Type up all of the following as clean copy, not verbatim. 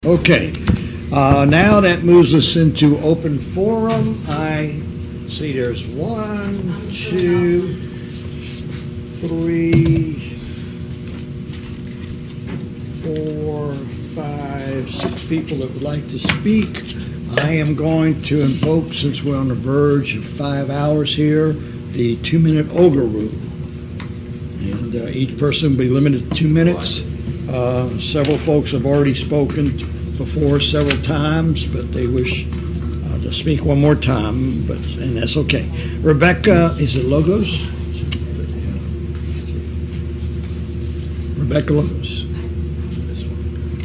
Okay, now that moves us into open forum. I see there's 1, 2, 3, 4, 5, 6 people that would like to speak. I am going to invoke, since we're on the verge of 5 hours here, the 2-minute ogre rule. And each person will be limited to 2 minutes. Several folks have already spoken before several times, but they wish to speak one more time, and that's okay. Rebecca, is it Logos? Rebecca Logos.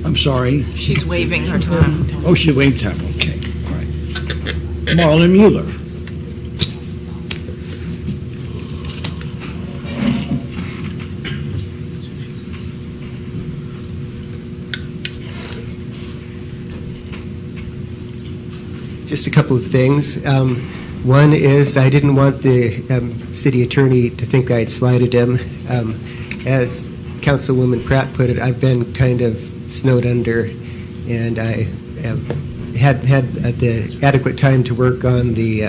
I'm sorry. She's waving her time. Oh, she waved time. Okay. All right. Marlon Mueller. Just a couple of things. One is I didn't want the city attorney to think I had slighted him. As Councilwoman Pratt put it, I've been kind of snowed under, and I have had the adequate time to work on the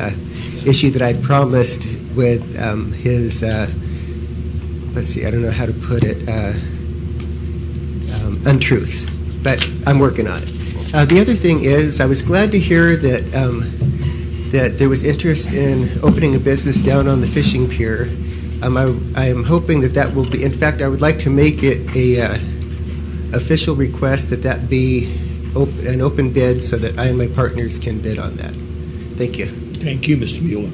issue that I promised with his, let's see, I don't know how to put it, untruths, but I'm working on it. The other thing is, I was glad to hear that that there was interest in opening a business down on the fishing pier. I'm hoping that will be, in fact, I would like to make it a official request that be an open bid so that I and my partners can bid on that. Thank you. Thank you, Mr. Mueller.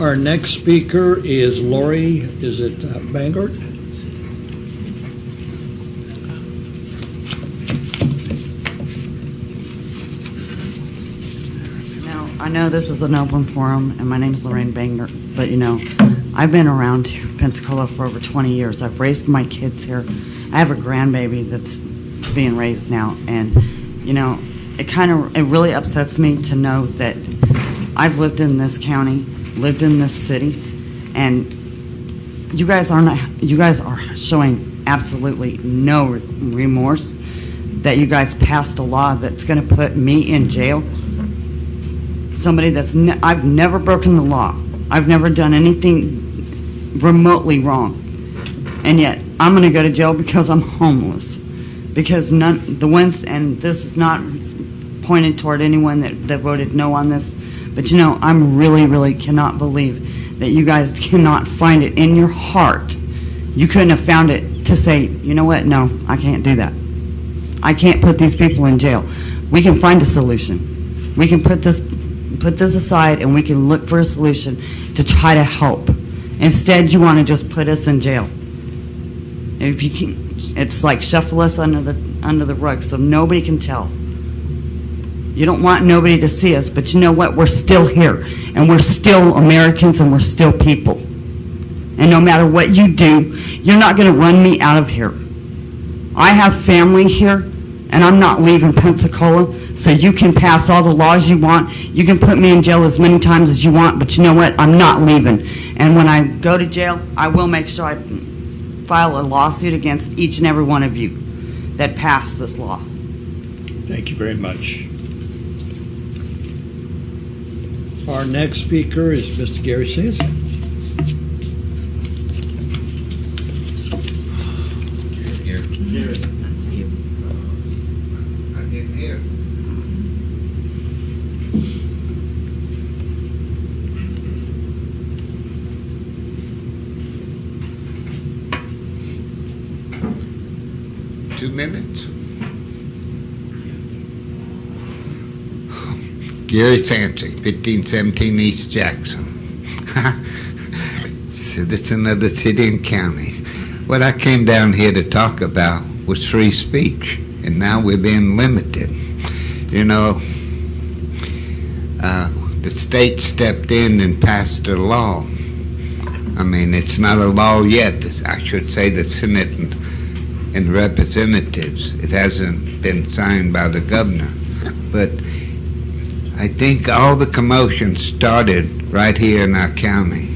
Our next speaker is Lori, is it Bangert? I know this is an open forum, and my name is Lorraine Banger, but I've been around here in Pensacola for over 20 years. I've raised my kids here. I have a grandbaby that's being raised now, and it really upsets me to know that I've lived in this county, lived in this city, and you guys are showing absolutely no remorse that you guys passed a law that's going to put me in jail. Somebody I've never broken the law. I've never done anything remotely wrong. And yet, I'm going to go to jail because I'm homeless. Because and this is not pointed toward anyone that voted no on this, but I'm really, really cannot believe that you guys cannot find it in your heart. You couldn't have found it to say, you know what, no, I can't do that. I can't put these people in jail. We can find a solution. We can put this aside, and we can look for a solution to try to help. Instead, you want to just put us in jail. If you can, it's like shuffle us under the rug so nobody can tell. You don't want nobody to see us, but you know what? We're still here, and we're still Americans, and we're still people. And no matter what you do, you're not going to run me out of here. I have family here, and I'm not leaving Pensacola. So you can pass all the laws you want. You can put me in jail as many times as you want, but you know what? I'm not leaving. And when I go to jail, I will make sure I file a lawsuit against each and every one of you that passed this law. Thank you very much. Our next speaker is Mr. Gary Sampson. Here. I didn't hear. Two minutes. Gary Sanchez, 1517 East Jackson. Citizen of the city and county. What I came down here to talk about was free speech, and now we're being limited. The state stepped in and passed a law. I mean, it's not a law yet. I should say the Senate and representatives. It hasn't been signed by the governor. But I think all the commotion started right here in our county.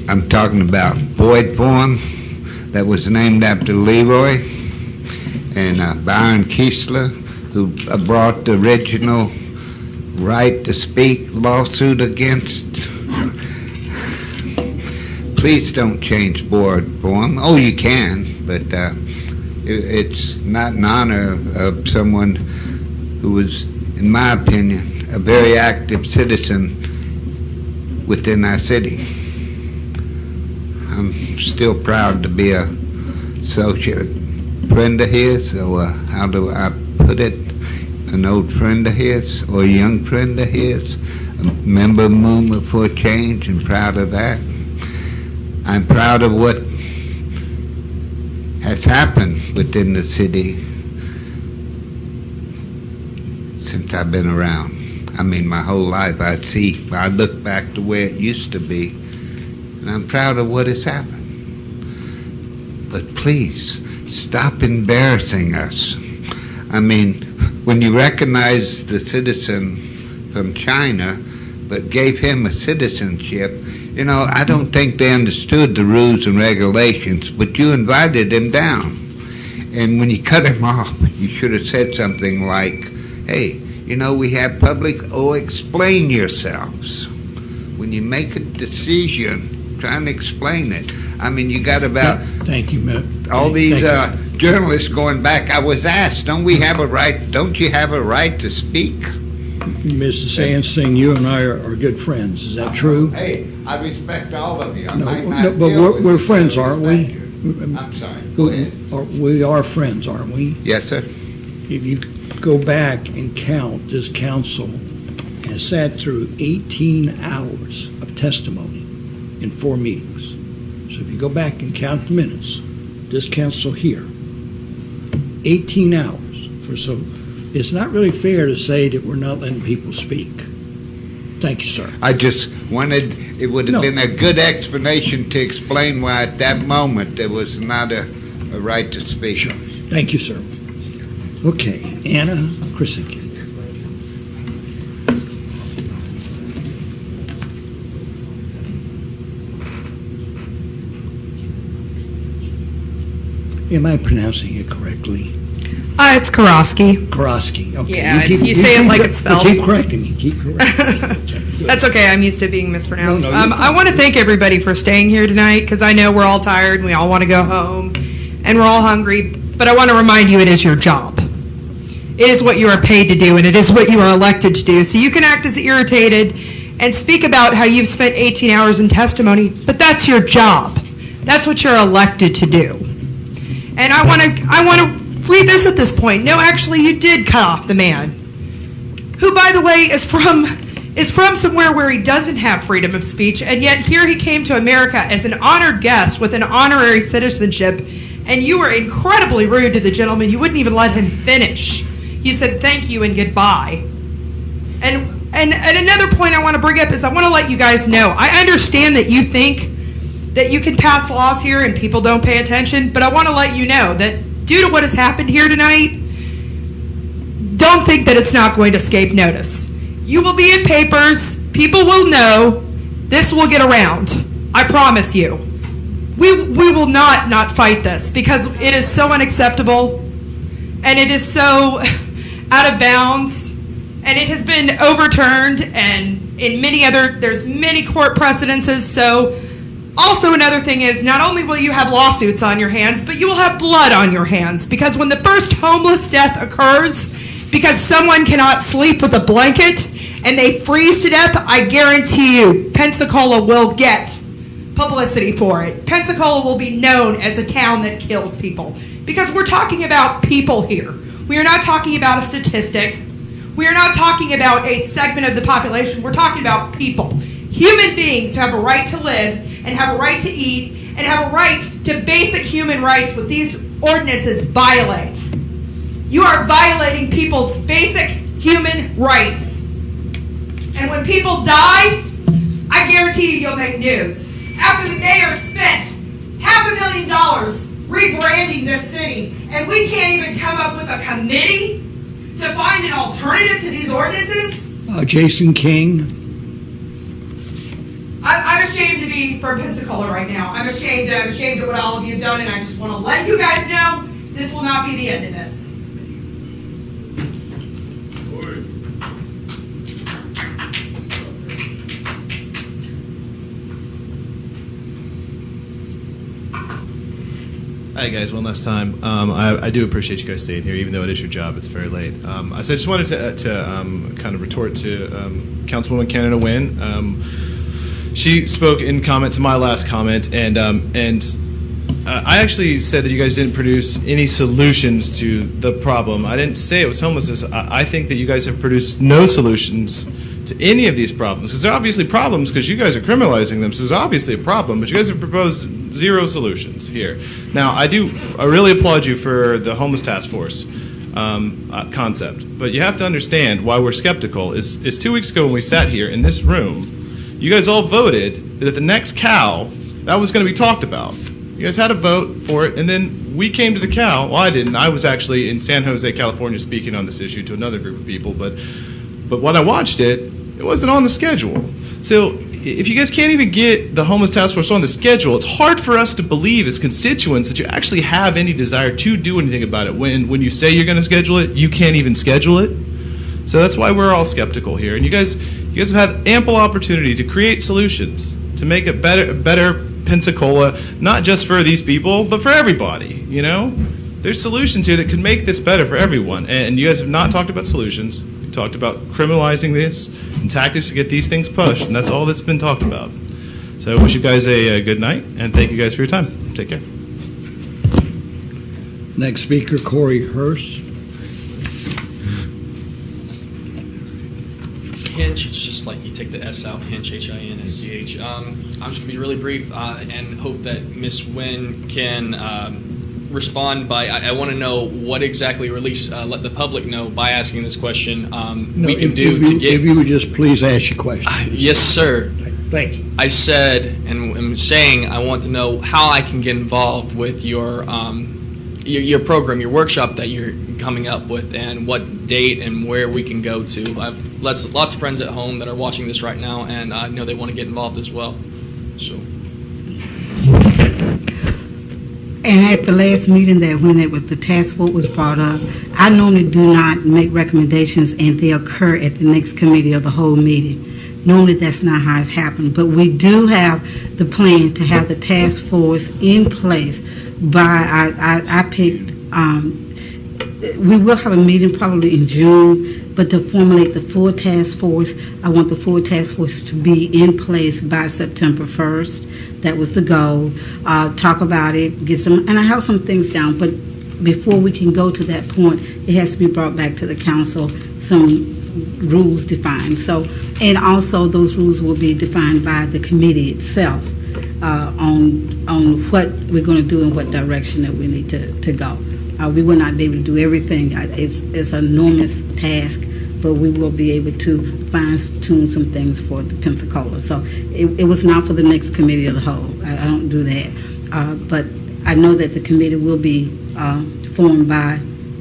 I'm talking about Boyd Forum, that was named after Leroy. and Byron Kiesler, who brought the original right to speak lawsuit against. Please don't change board form. Oh, you can, but it's not in honor of someone who was, in my opinion, a very active citizen within our city. I'm still proud to be a associate friend of his, or how do I put it, an old friend of his, or a young friend of his, a member of Movement for Change, and proud of that. I'm proud of what has happened within the city since I've been around. I mean, my whole life I look back to where it used to be, and I'm proud of what has happened. But please, stop embarrassing us. I mean, when you recognize the citizen from China, but gave him a citizenship, you know, I don't think they understood the rules and regulations, but you invited him down. And when you cut him off, you should have said something like, hey, you know, we have public, explain yourselves. When you make a decision, try and explain it. I mean, you got about Thank you, Matt. all these journalists going back. I was asked, don't you have a right to speak? Mr. Sansing, you and I are good friends. Is that true? Hey, I respect all of you. No, but we're friends, aren't we? I'm sorry. Go ahead. We are friends, aren't we? Yes, sir. If you go back and count, this council has sat through 18 hours of testimony in 4 meetings. So if you go back and count the minutes, this council here, 18 hours. So it's not really fair to say that we're not letting people speak. Thank you, sir. I just wanted, it would have been a good explanation to explain why at that moment there was not a right to speak. Sure. Thank you, sir. Okay, Anna Krisinski. Am I pronouncing it correctly? It's Karosky. Karosky. Okay. Yeah, you say it like it's spelled. Keep correcting me. Keep correcting me. Okay, good. That's okay. I'm used to being mispronounced. No, you're fine. I want to thank everybody for staying here tonight because I know we're all tired and we all want to go home and we're all hungry. But I want to remind you it is your job. It is what you are paid to do and it is what you are elected to do. So you can act as irritated and speak about how you've spent 18 hours in testimony, but that's your job. That's what you're elected to do. And I want to revisit this point. No, actually, you did cut off the man, who, by the way, is from somewhere where he doesn't have freedom of speech, and yet here he came to America as an honored guest with an honorary citizenship, and you were incredibly rude to the gentleman. You wouldn't even let him finish. You said thank you and goodbye. And another point I want to bring up is I want to let you guys know, I understand that you think that you can pass laws here and people don't pay attention, but I want to let you know that due to what has happened here tonight, don't think that it's not going to escape notice. You will be in papers. People will know. This will get around. I promise you. We will not fight this because it is so unacceptable and it is so out of bounds and it has been overturned and there's many court precedences. So also, another thing is, not only will you have lawsuits on your hands, but you will have blood on your hands. Because when the first homeless death occurs, because someone cannot sleep with a blanket and they freeze to death, I guarantee you, Pensacola will get publicity for it. Pensacola will be known as a town that kills people. Because we're talking about people here. We are not talking about a statistic. We are not talking about a segment of the population. We're talking about people. Human beings who have a right to live and have a right to eat, and have a right to basic human rights, what these ordinances violate. You are violating people's basic human rights. And when people die, I guarantee you'll make news. After the mayor spent $500,000 rebranding this city, and we can't even come up with a committee to find an alternative to these ordinances? Jason King. I'm ashamed to be from Pensacola right now. I'm ashamed of what all of you have done, and I just want to let you guys know This will not be the end of this. Hi guys, one last time. I do appreciate you guys staying here, even though it is your job. It's very late. I just wanted to kind of retort to Councilwoman Canada Wynn. She spoke in comment to my last comment, and I actually said that you guys didn't produce any solutions to the problem. I didn't say it was homelessness. I think that you guys have produced no solutions to any of these problems, because they're obviously problems because you guys are criminalizing them, so there's obviously a problem, but you guys have proposed zero solutions here. Now, I really applaud you for the homeless task force concept, but you have to understand why we're skeptical is 2 weeks ago when we sat here in this room, you guys all voted that at the next cow, that was going to be talked about. You guys had a vote for it, and then we came to the cow. Well, I didn't. I was actually in San Jose, California, speaking on this issue to another group of people, but when I watched it, it wasn't on the schedule. So if you guys can't even get the homeless task force on the schedule, it's hard for us to believe as constituents that you actually have any desire to do anything about it. When you say you're going to schedule it, you can't even schedule it. So that's why we're all skeptical here. And you guys have had ample opportunity to create solutions to make a better Pensacola, not just for these people, but for everybody. You know, there's solutions here that could make this better for everyone. And you guys have not talked about solutions. You talked about criminalizing this and tactics to get these things pushed, and that's all that's been talked about. So I wish you guys a good night, and thank you guys for your time. Take care. Next speaker, Corey Hurst. Hinch, it's just like you take the S out, Hinch, H-I-N-S-C-H. I'm just going to be really brief and hope that Ms. Wynn can respond by, I want to know what exactly, or at least let the public know by asking this question, we can do to get... If you would just please ask your question. Yes, sir. Thank you. I said, and I'm saying, I want to know how I can get involved with your program, your workshop that you're coming up with, and what date and where we can go to. I have lots of friends at home that are watching this right now, and I know they want to get involved as well. So. And at the last meeting when the task force was brought up, I normally do not make recommendations and they occur at the next committee of the whole meeting. Normally that's not how it happened, but we do have the plan to have the task force in place by, I picked, we will have a meeting probably in June, but to formulate the full task force, I want the full task force to be in place by September 1st. That was the goal. Talk about it, get some, and I have some things down, but before we can go to that point, it has to be brought back to the council, some rules defined. So, and also those rules will be defined by the committee itself on what we're going to do and what direction that we need to go. We will not be able to do everything. It's an enormous task, but we will be able to fine-tune some things for the Pensacola. So it was not for the next committee of the whole. I don't do that. But I know that the committee will be formed by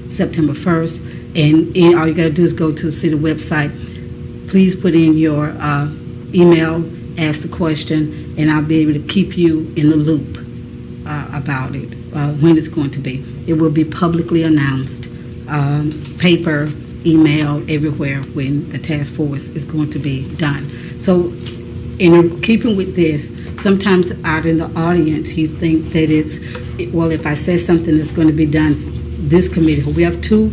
September 1st. And all you got to do is go to the city website. Please put in your email, ask the question, and I'll be able to keep you in the loop about it, when it's going to be. It will be publicly announced, paper, email, everywhere when the task force is going to be done. So in keeping with this, sometimes out in the audience you think that well, if I say something that's going to be done this committee, we have 2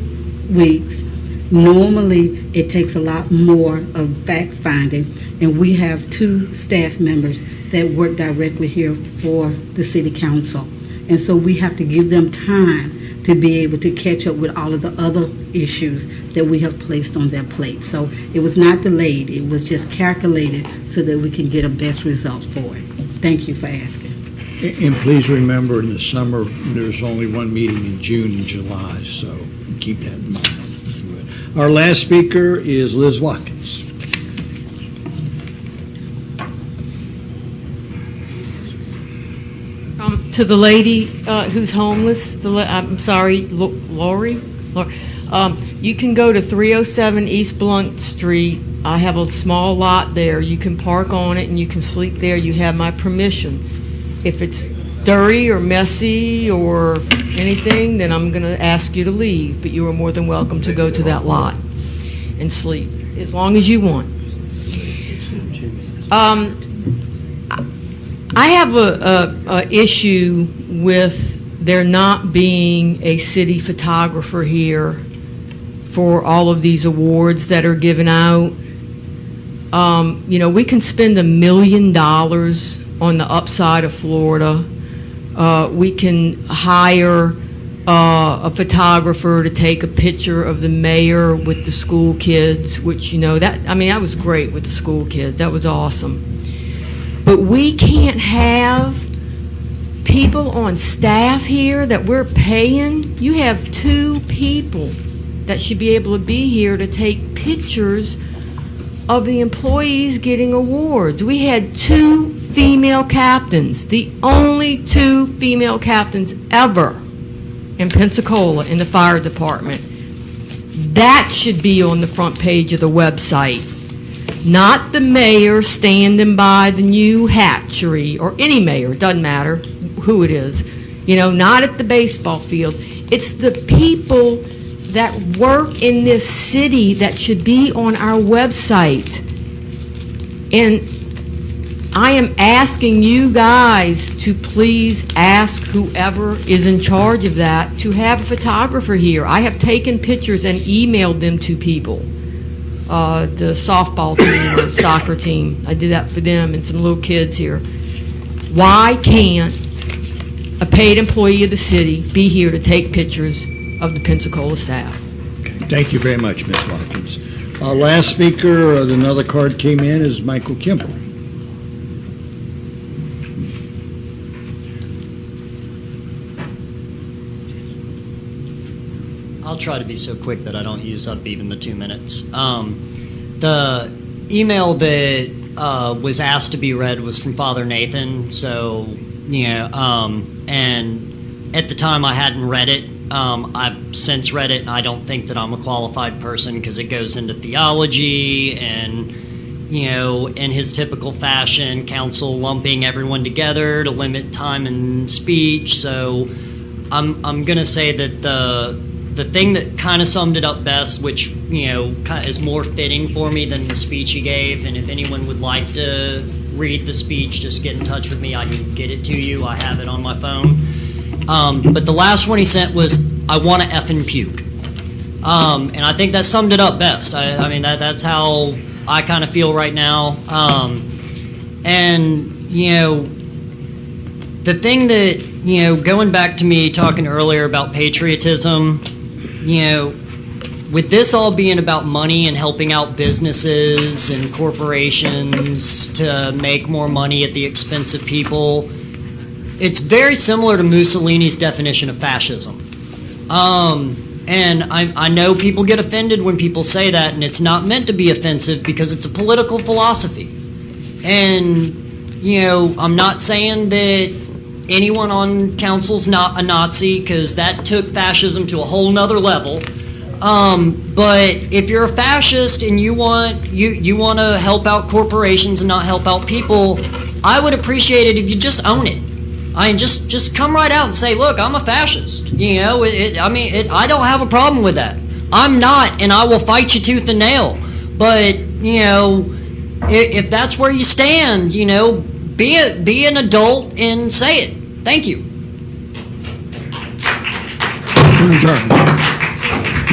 weeks. Normally it takes a lot more of fact finding, and we have 2 staff members that work directly here for the city council, and so we have to give them time to be able to catch up with all of the other issues that we have placed on their plate. So it was not delayed, it was just calculated so that we can get a best result for it. Thank you for asking. And please remember, in the summer, there's only one meeting in June and July, so keep that in mind. Our last speaker is Liz Watkins. To the lady who's homeless, I'm sorry, Lori, you can go to 307 East Blunt Street. I have a small lot there. You can park on it and you can sleep there. You have my permission. If it's dirty or messy or anything, then I'm going to ask you to leave. But you are more than welcome to go to that lot and sleep as long as you want. I have a issue with there not being a city photographer here for all of these awards that are given out. You know, we can spend $1 million on the upside of Florida. We can hire a photographer to take a picture of the mayor with the school kids, which, you know, that was great with the school kids. That was awesome. But we can't have people on staff here that we're paying. You have 2 people that should be able to be here to take pictures of the employees getting awards. We had 2 female captains, the only 2 female captains ever in Pensacola in the fire department. That should be on the front page of the website. Not the mayor standing by the new hatchery, or any mayor, it doesn't matter who it is. You know, not at the baseball field. It's the people that work in this city that should be on our website. And I am asking you guys to please ask whoever is in charge of that to have a photographer here. I have taken pictures and emailed them to people. The softball team or soccer team. I did that for them and some little kids here. Why can't a paid employee of the city be here to take pictures of the Pensacola staff? Thank you very much, Ms. Watkins. Last speaker, another card came in, is Michael Kimball. I'll try to be so quick that I don't use up even the 2 minutes. The email that was asked to be read was from Father Nathan, so, you know, and at the time I hadn't read it. I've since read it, and I don't think that I'm a qualified person because it goes into theology and, you know, in his typical fashion, council lumping everyone together to limit time and speech. So I'm going to say that the thing that kind of summed it up best, which, you know, is more fitting for me than the speech he gave, and if anyone would like to read the speech, just get in touch with me. I can get it to you. I have it on my phone. But the last one he sent was, "I want to effing puke." And I think that summed it up best. I mean, that's how I kind of feel right now. And, you know, the thing that, you know, going back to me talking earlier about patriotism, you know, with this all being about money and helping out businesses and corporations to make more money at the expense of people, it's very similar to Mussolini's definition of fascism. And I know people get offended when people say that, and it's not meant to be offensive because it's a political philosophy. And, you know, I'm not saying that anyone on council's not a Nazi, because that took fascism to a whole nother level. But if you're a fascist and you want to help out corporations and not help out people, I would appreciate it if you just own it. I mean, just come right out and say, look, I'm a fascist. You know, I don't have a problem with that. I'm not, and I will fight you tooth and nail. But, you know, if that's where you stand, you know, be an adult and say it. Thank you. Adjourned.